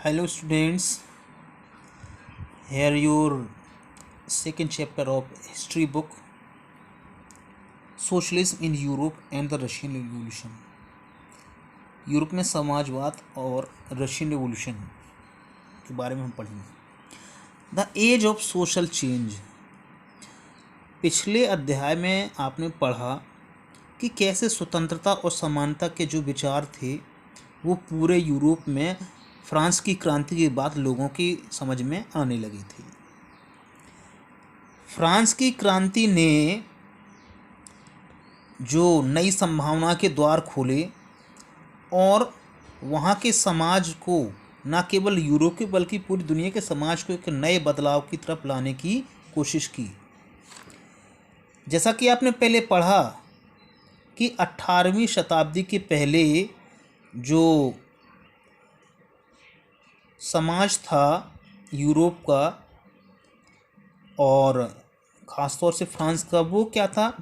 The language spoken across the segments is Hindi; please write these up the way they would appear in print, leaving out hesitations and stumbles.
Hello students, here your second chapter of history book Socialism in Europe and the Russian Revolution. Europe में समाजवाद और रशियन रिवॉल्यूशन के बारे में हम पढ़ेंगे। The age of social change. पिछले अध्याय में आपने पढ़ा कि कैसे स्वतंत्रता और समानता के जो विचार थे वो पूरे यूरोप में फ्रांस की क्रांति के बाद लोगों की समझ में आने लगी थी। फ्रांस की क्रांति ने जो नई संभावना के द्वार खोले और वहाँ के समाज को, न केवल यूरोप के बल्कि पूरी दुनिया के समाज को एक नए बदलाव की तरफ लाने की कोशिश की। जैसा कि आपने पहले पढ़ा कि 18वीं शताब्दी के पहले जो समाज था यूरोप का और ख़ासतौर से फ्रांस का, वो क्या था,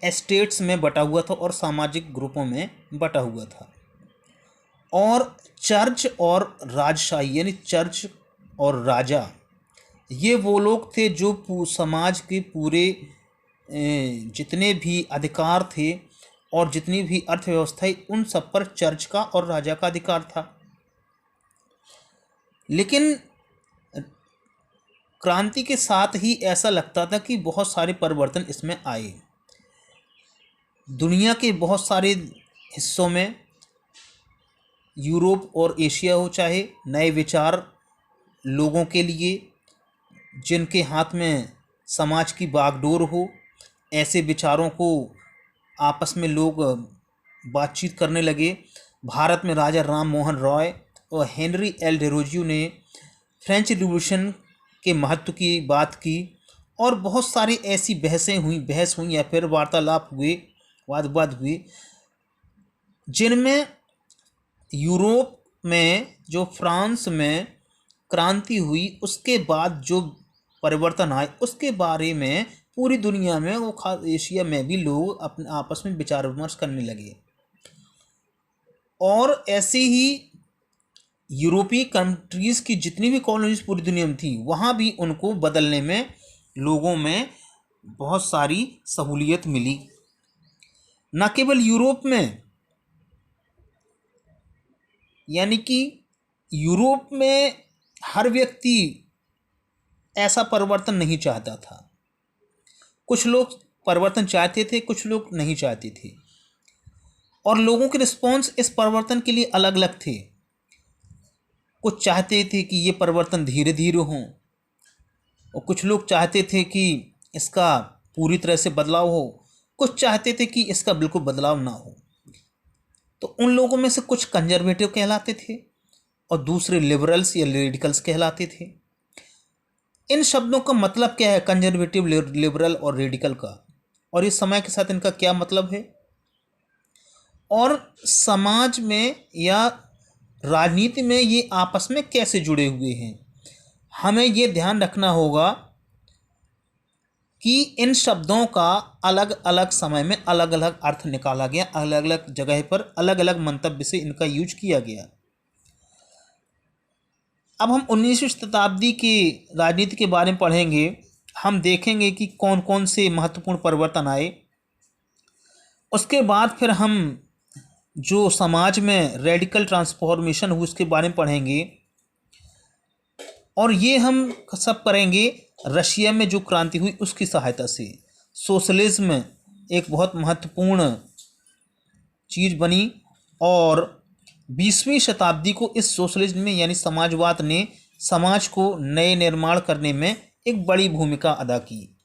एस्टेट्स में बटा हुआ था और सामाजिक ग्रुपों में बटा हुआ था। और चर्च और राजशाही यानी चर्च और राजा, ये वो लोग थे जो समाज के पूरे जितने भी अधिकार थे और जितनी भी अर्थव्यवस्था उन सब पर चर्च का और राजा का अधिकार था। लेकिन क्रांति के साथ ही ऐसा लगता था कि बहुत सारे परिवर्तन इसमें आए। दुनिया के बहुत सारे हिस्सों में, यूरोप और एशिया हो चाहे, नए विचार लोगों के लिए जिनके हाथ में समाज की बागडोर हो, ऐसे विचारों को आपस में लोग बातचीत करने लगे। भारत में राजा राम मोहन रॉय और हेनरी एल डेरोजियो ने फ्रेंच रिवॉल्यूशन के महत्व की बात की और बहुत सारी ऐसी बहस हुई या फिर वार्तालाप हुए, वाद विवाद हुए, जिनमें यूरोप में जो फ्रांस में क्रांति हुई उसके बाद जो परिवर्तन आए उसके बारे में पूरी दुनिया में, वो खास एशिया में भी लोग अपने आपस में विचार विमर्श करने लगे। और ऐसे ही यूरोपीय कंट्रीज़ की जितनी भी कॉलोनीज पूरी दुनिया में थी, वहाँ भी उनको बदलने में लोगों में बहुत सारी सहूलियत मिली। न केवल यूरोप में, यानी कि यूरोप में हर व्यक्ति ऐसा परिवर्तन नहीं चाहता था। कुछ लोग परिवर्तन चाहते थे, कुछ लोग नहीं चाहते थे, और लोगों के रिस्पॉन्स इस परिवर्तन के लिए अलग अलग थे। कुछ चाहते थे कि ये परिवर्तन धीरे धीरे हों और कुछ लोग चाहते थे कि इसका पूरी तरह से बदलाव हो, कुछ चाहते थे कि इसका बिल्कुल बदलाव ना हो। तो उन लोगों में से कुछ कंजर्वेटिव कहलाते थे और दूसरे लिबरल्स या रेडिकल्स कहलाते थे। इन शब्दों का मतलब क्या है, कंजर्वेटिव, लिबरल और रेडिकल का, और इस समय के साथ इनका क्या मतलब है, और समाज में या राजनीति में ये आपस में कैसे जुड़े हुए हैं। हमें ये ध्यान रखना होगा कि इन शब्दों का अलग अलग समय में अलग अलग अर्थ निकाला गया, अलग अलग जगह पर अलग अलग मंतव्य से इनका यूज किया गया। अब हम 19वीं शताब्दी की राजनीति के बारे में पढ़ेंगे। हम देखेंगे कि कौन कौन से महत्वपूर्ण परिवर्तन आए। उसके बाद फिर हम जो समाज में रेडिकल ट्रांसफॉर्मेशन हुई उसके बारे में पढ़ेंगे, और ये हम सब करेंगे रशिया में जो क्रांति हुई उसकी सहायता से। सोशलिज्म एक बहुत महत्वपूर्ण चीज़ बनी और 20वीं शताब्दी को इस सोशलिज्म में यानी समाजवाद ने समाज को नए निर्माण करने में एक बड़ी भूमिका अदा की।